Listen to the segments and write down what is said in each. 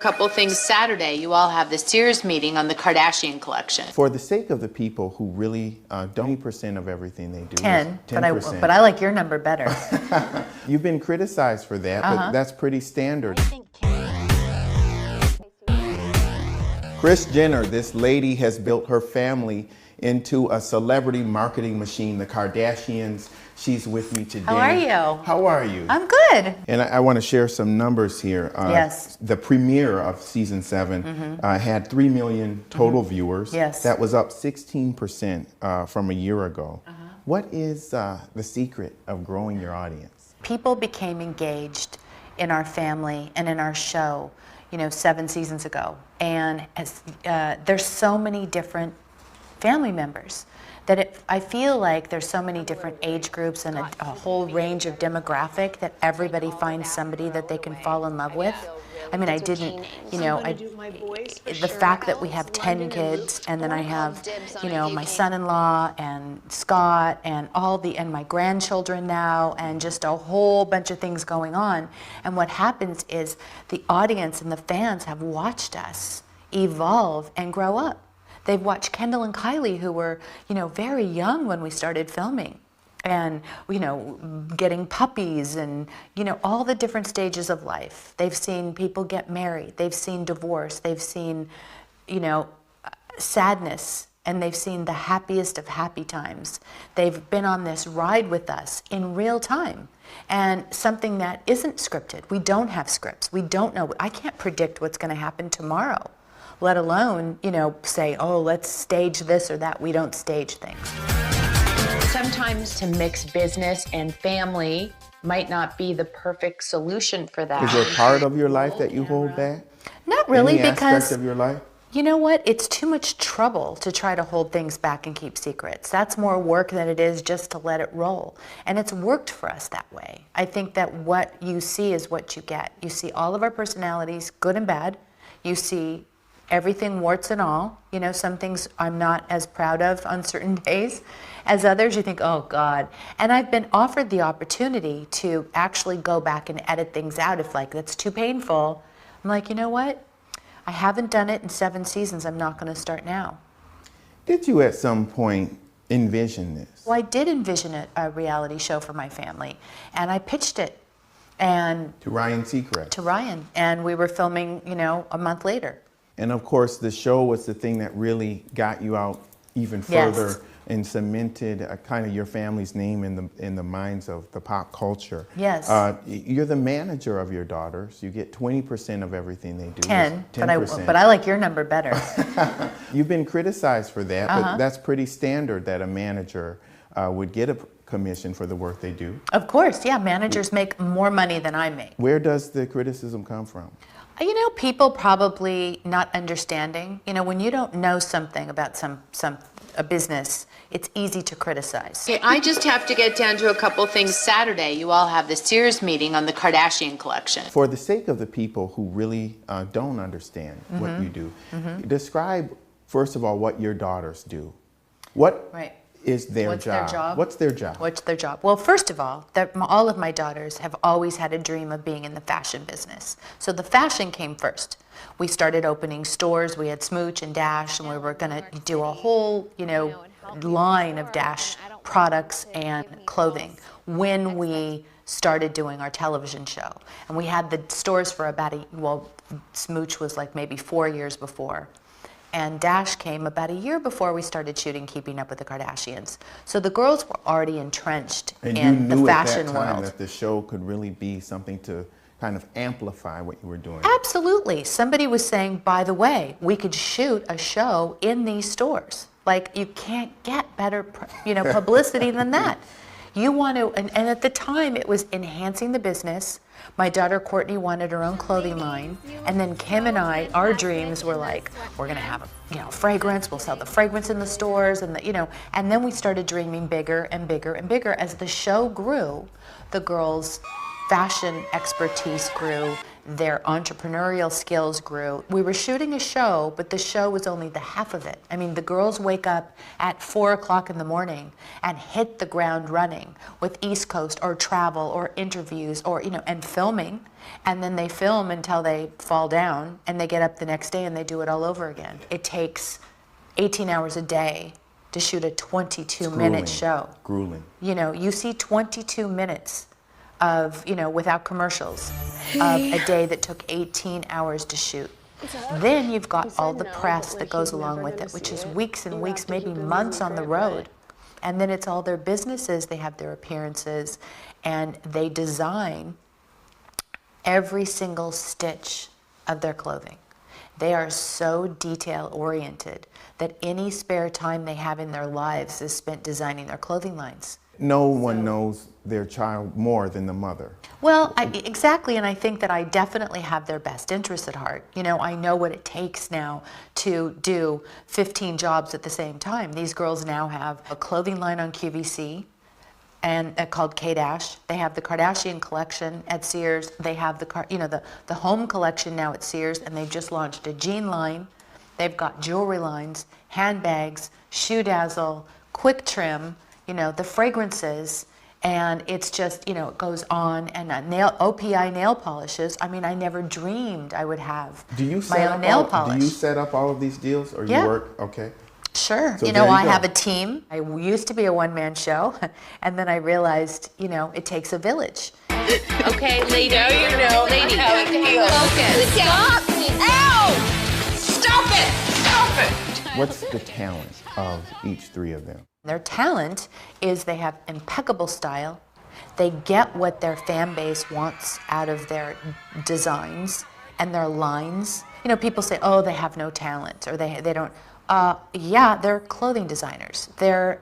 Couple things Saturday, you all have the Sears meeting on the Kardashian collection. For the sake of the people who really don't 10% of everything they do. 10%. But I like your number better. You've been criticized for that, but that's pretty standard. Kris Jenner, this lady has built her family into a celebrity marketing machine, the Kardashians. She's with me today. How are you? How are you? I'm good. And I want to share some numbers here. Yes. The premiere of season 7 had 3 million total viewers. Yes. That was up 16% from a year ago. What is the secret of growing your audience? People became engaged in our family and in our show, 7 seasons ago. And there's so many different family members that I feel like there's so many different age groups and a whole range of demographic that everybody finds somebody that they can fall in love with. I mean, I didn't, the fact that we have 10 kids and then I have, my son-in-law and Scott and and my grandchildren now and just a whole bunch of things going on. And what happens is the audience and the fans have watched us evolve and grow up. They've watched Kendall and Kylie, who were, very young when we started filming, and, getting puppies and, all the different stages of life. They've seen people get married. They've seen divorce. They've seen, sadness, and they've seen the happiest of happy times. They've been on this ride with us in real time, and something that isn't scripted. We don't have scripts. We don't know. I can't predict what's going to happen tomorrow, let alone, say, oh, let's stage this or that. We don't stage things. Sometimes to mix business and family might not be the perfect solution for that. Is there a part of your life that you hold back? Not really, Any because aspect of your life? you know what? It's too much trouble to try to hold things back and keep secrets. That's more work than it is just to let it roll. And it's worked for us that way. I think that what you see is what you get. You see all of our personalities, good and bad. You see everything, warts and all. Some things I'm not as proud of on certain days as others. You think, oh God. And I've been offered the opportunity to actually go back and edit things out if that's too painful. I'm like, you know what? I haven't done it in 7 seasons. I'm not going to start now. Did you at some point envision this? Well, I did envision a reality show for my family, and I pitched it. And to Ryan Seacrest. To Ryan. And we were filming, a month later. And of course, the show was the thing that really got you out even further and cemented kind of your family's name in the minds of the pop culture. Yes. You're the manager of your daughters. You get 20% of everything they do. 10%. But I like your number better. You've been criticized for that, but that's pretty standard that a manager would get a commission for the work they do. Of course, yeah. Managers make more money than I make. Where does the criticism come from? People probably not understanding. When you don't know something about a business, it's easy to criticize. Okay, I just have to get down to a couple things Saturday. You all have the Sears meeting on the Kardashian collection. For the sake of the people who really don't understand what you do, describe, first of all, what your daughters do. What is their job? What's their job? What's their job? Well, first of all, all of my daughters have always had a dream of being in the fashion business. So the fashion came first. We started opening stores. We had Smooch and Dash, and we were going to do a whole, line of Dash products and clothing when we started doing our television show. And we had the stores for Smooch was maybe 4 years before. And Dash came about a year before we started shooting Keeping Up with the Kardashians. So the girls were already entrenched in the fashion world. And you knew at that time that the show could really be something to kind of amplify what you were doing. Absolutely. Somebody was saying, by the way, we could shoot a show in these stores. You can't get better, publicity than that. You want to, and at the time it was enhancing the business. My daughter Kourtney wanted her own clothing line, and then Kim and I, our dreams were we're going to have a fragrance. We'll sell the fragrance in the stores, and and then we started dreaming bigger and bigger and bigger. As the show grew, the girls' fashion expertise grew. their entrepreneurial skills grew. We were shooting a show, but the show was only the half of it. I mean, the girls wake up at 4 o'clock in the morning and hit the ground running with East Coast or travel or interviews or, and filming. And then they film until they fall down and they get up the next day and they do it all over again. It takes 18 hours a day to shoot a 22-minute show. Grueling. You see 22 minutes of, without commercials, of a day that took 18 hours to shoot. Then you've got all the press that goes along with it, which is weeks and weeks, maybe months on the road. And then it's all their businesses, they have their appearances, and they design every single stitch of their clothing. They are so detail-oriented that any spare time they have in their lives is spent designing their clothing lines. No one knows their child more than the mother. Well, exactly, and I think that I definitely have their best interests at heart. I know what it takes now to do 15 jobs at the same time. These girls now have a clothing line on QVC and called Kardash. They have the Kardashian collection at Sears. They have the home collection now at Sears, and they've just launched a jean line. They've got jewelry lines, handbags, shoe dazzle, quick trim, the fragrances, and it's just, it goes on, and OPI nail polishes. I mean, I never dreamed I would have my own nail polish. Do you set up all of these deals, or you work? Okay. Sure. So I have a team. I used to be a one-man show, and then I realized, it takes a village. Okay, lady. Now you know. Lady, how it feels. Focus. Stop! Ow! Stop it! Stop it! What's the talent of each three of them? Their talent is they have impeccable style. They get what their fan base wants out of their designs and their lines. People say, oh, they have no talent, or they don't. Yeah, they're clothing designers. They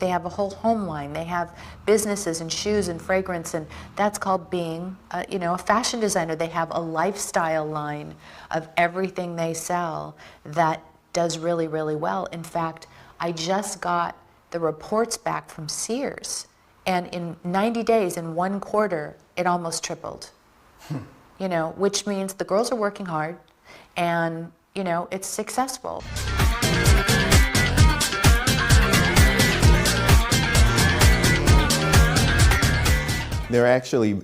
have a whole home line. They have businesses and shoes and fragrance, and that's called being, a fashion designer. They have a lifestyle line of everything they sell that does really, really well. In fact, I just got the reports back from Sears, and in 90 days, in 1 quarter, it almost tripled. Which means the girls are working hard, and it's successful. They're actually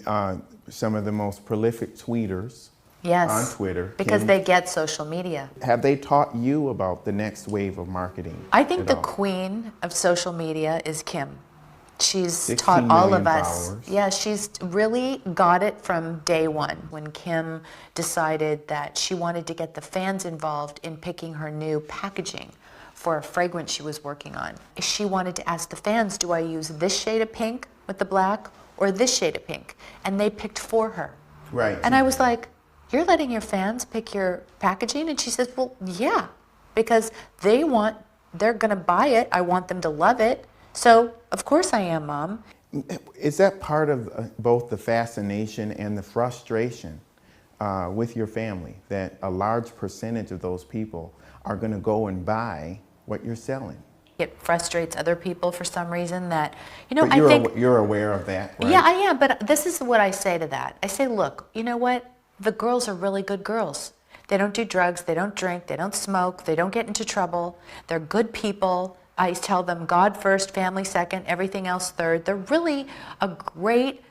some of the most prolific tweeters. Yes, on Twitter. Because they get social media. Have they taught you about the next wave of marketing? I think the queen of social media is Kim. She's taught all of us. Followers. Yeah, she's really got it from day one when Kim decided that she wanted to get the fans involved in picking her new packaging for a fragrance she was working on. She wanted to ask the fans, do I use this shade of pink with the black or this shade of pink? And they picked for her. Right. And I was like, you're letting your fans pick your packaging? And she says, well, yeah, because they're going to buy it. I want them to love it. So, of course I am, Mom. Is that part of both the fascination and the frustration with your family, that a large percentage of those people are going to go and buy what you're selling? It frustrates other people for some reason that, But you're aware of that, right? Yeah, I am, but this is what I say to that. I say, look, you know what? The girls are really good girls. They don't do drugs, they don't drink, they don't smoke, they don't get into trouble. They're good people. I tell them God first, family second, everything else third. They're really a great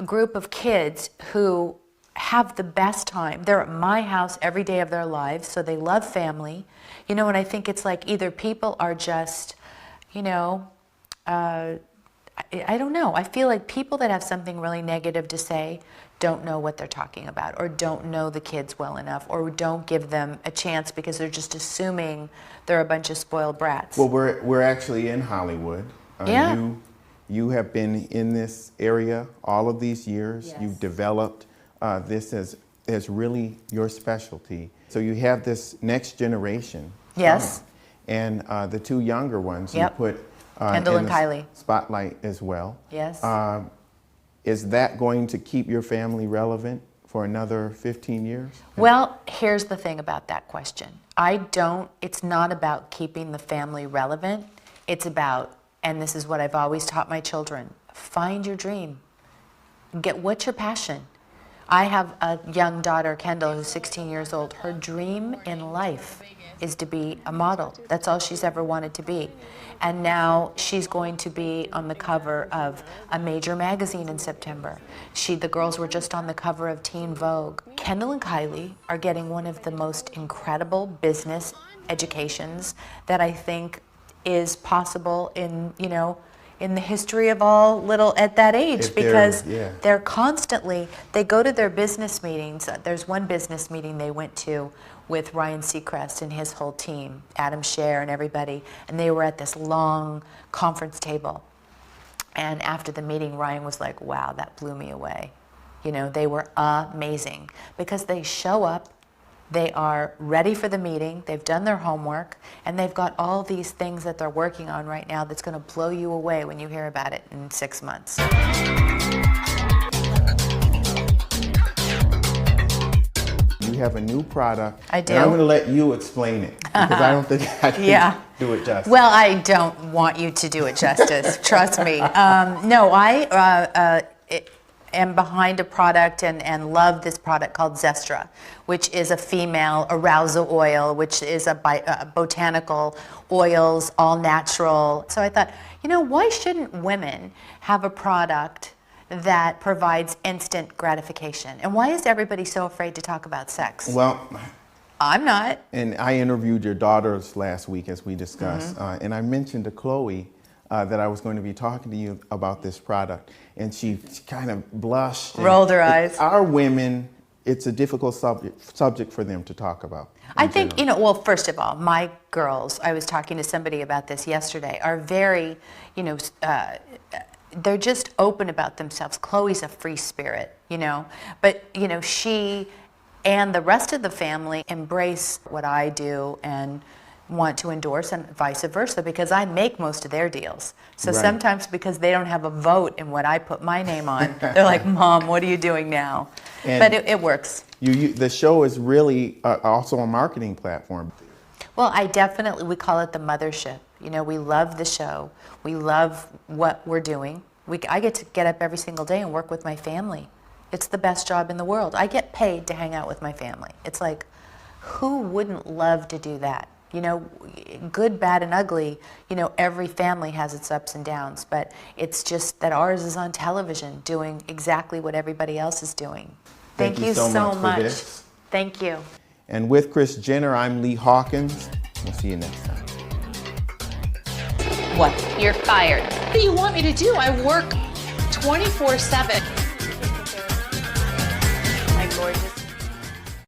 group of kids who have the best time. They're at my house every day of their lives, so they love family. And I think it's like either people are just, I don't know. I feel like people that have something really negative to say don't know what they're talking about, or don't know the kids well enough, or don't give them a chance because they're just assuming they're a bunch of spoiled brats. Well, we're actually in Hollywood. Yeah. You have been in this area all of these years. Yes. You've developed this as really your specialty. So you have this next generation. Yes. And the two younger ones, Yep. you put Kendall in and the Kylie. spotlight as well. Yes. Is that going to keep your family relevant for another 15 years? Well, here's the thing about that question. It's not about keeping the family relevant. It's about, and this is what I've always taught my children, find your dream. What's your passion? I have a young daughter, Kendall, who's 16 years old. Her dream in life is to be a model. That's all she's ever wanted to be. And now she's going to be on the cover of a major magazine in September. The girls were just on the cover of Teen Vogue. Kendall and Kylie are getting one of the most incredible business educations that I think is possible in, in the history of all little at that age, because they're constantly, they go to their business meetings. There's one business meeting they went to with Ryan Seacrest and his whole team, Adam Scher and everybody, and they were at this long conference table. And after the meeting, Ryan was like, wow, that blew me away. They were amazing because they show up, they are ready for the meeting, they've done their homework, and they've got all these things that they're working on right now that's going to blow you away when you hear about it in 6 months. You have a new product. I do. And I'm going to let you explain it because I don't think I can do it justice. Well, I don't want you to do it justice. Trust me. No, I am behind a product and love this product called Zestra, which is a female arousal oil, which is a botanical oils, all natural. So I thought, why shouldn't women have a product that provides instant gratification? And why is everybody so afraid to talk about sex? Well, I'm not. And I interviewed your daughters last week, as we discussed, and I mentioned to Chloe that I was going to be talking to you about this product, and she kind of blushed. Rolled her eyes. Our women, it's a difficult subject for them to talk about. I think, well, first of all, my girls, I was talking to somebody about this yesterday, are very, they're just open about themselves. Chloe's a free spirit, but, she and the rest of the family embrace what I do and want to endorse, and vice versa, because I make most of their deals. So sometimes because they don't have a vote in what I put my name on, they're like, Mom, what are you doing now? And but it works. The show is really also a marketing platform. Well, we call it the mothership. We love the show. We love what we're doing. I get to get up every single day and work with my family. It's the best job in the world. I get paid to hang out with my family. It's like, who wouldn't love to do that? Good, bad, and ugly, every family has its ups and downs, but it's just that ours is on television doing exactly what everybody else is doing. Thank you so much. For this. Thank you. And with Kris Jenner, I'm Lee Hawkins. We'll see you next time. What? You're fired. What do you want me to do? I work 24/7.